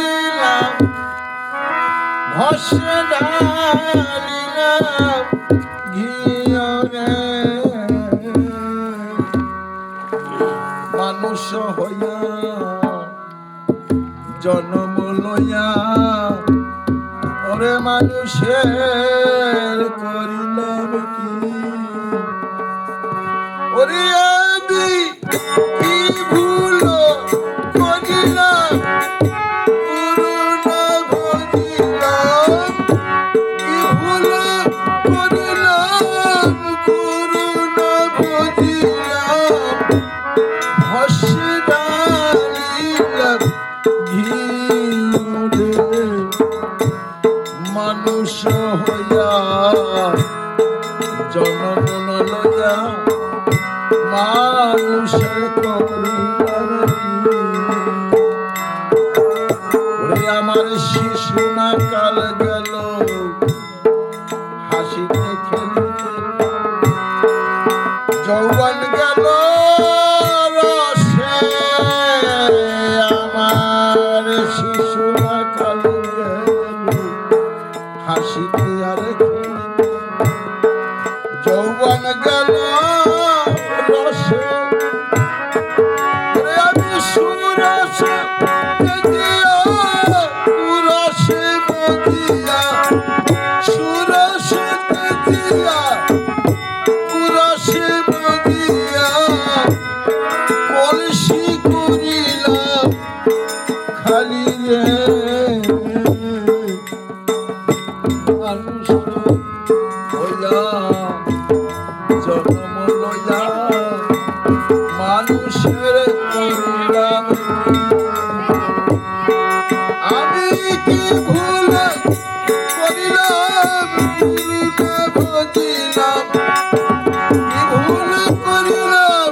দিলাম ভস্মে ঢালিলাম ঘিরে মানুষ হইয়া জন্ম লইয়া ওরে মানুষের করিলাম কি ওরে আমি কি ভুল করিলাম করুণা ভজিলাম কি ভুল করিলাম করুণা ভজিলাম ভস্মে ঢালিলাম ঘিরে মানুষ হইয়া জন্ম লইয়া মানুষের করিলাম ওরে আমার শিশু না কাল গেল হাসিতে খেলিতে যৌবন গেল রসে আমার শিশু না কাল গেল হাসিতে আর খেলিতে যৌবন গেল রসে আমি সুরসে দিয়া পুরসে বদিয়া সুরসে দিয়া পুরসে বদিয়া কলসি করিলাম খালি রে মানুষ হইয়া জন্ম লইয়া মানুষের করিলাম আমি কি ভুল করিলাম গুরুকে ভজিলাম কি ভুল করিলাম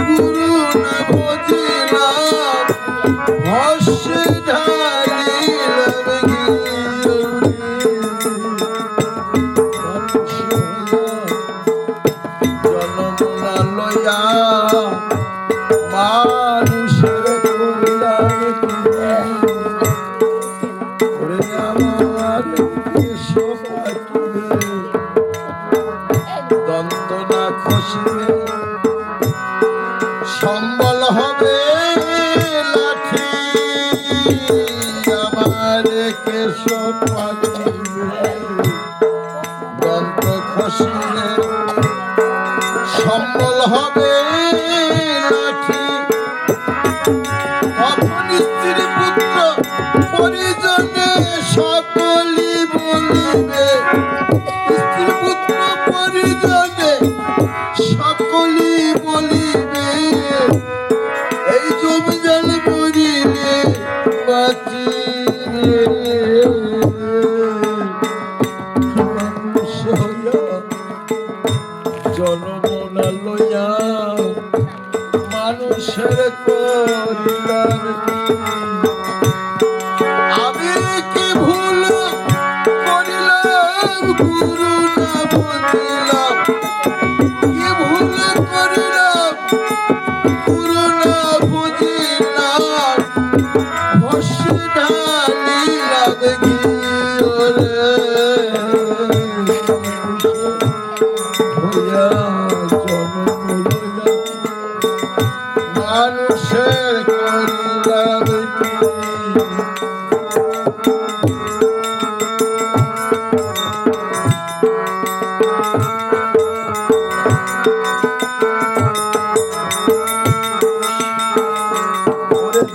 গুরু না ভজিলাম ভস্মে ঢালিলাম ঘিরে লইয়া মানুষের করিলাম ওরে আমার কেশব পাকিবে দন্ত না খসিবে সম্বল হবে লাঠি আমার কেশব পাকিবে দন্ত খসিবে সম্বল হবে লাঠি তখন স্ত্রী পুত্র পরিজনে সকলি বলিবে স্ত্রী পুত্র পরিজনে সকলি বলিবে এই জমিদার মরিলে বাঁচিবে মানুষ হইয়া জন্ম না লইয়া মানুষের করিলাম আমি কি ভুল করিলাম গুরু না বুঝিলাম কি ভুল করিলাম গুরু না বুঝিলাম ভস্মে ঢালিলাম ঘিরে মানুষের করিলাম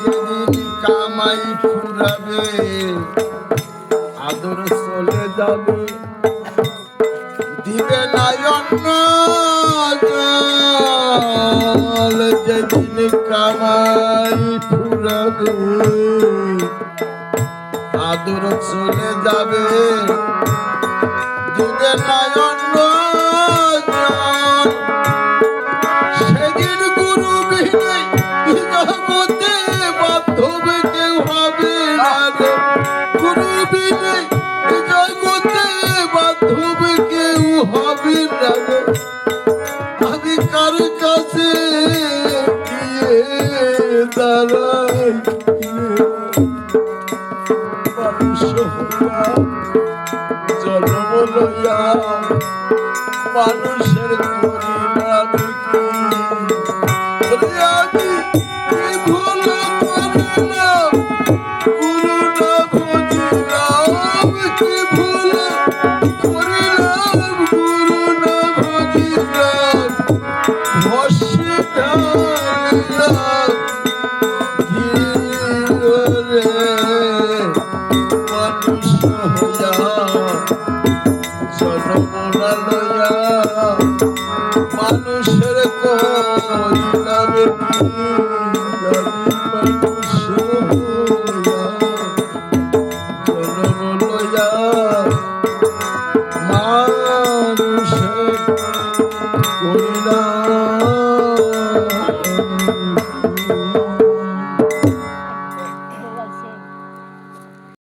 যেদিন কামাই ফুরাবে আদর চলে যাবে দিবে না অন্য জল যেদিন কামাই ফুরাবে আদর চলে যাবে দিবে না অন্য জল সেদিন গুরু বিনে জগতে বান্ধব কেউ হবে না রে গুরু বিনে জগতে বান্ধব কেউ হবে না রে আমি কার কাছে গিয়ে দাঁড়াই মানুষের পরিবার কি আমি কি ভুল করলাম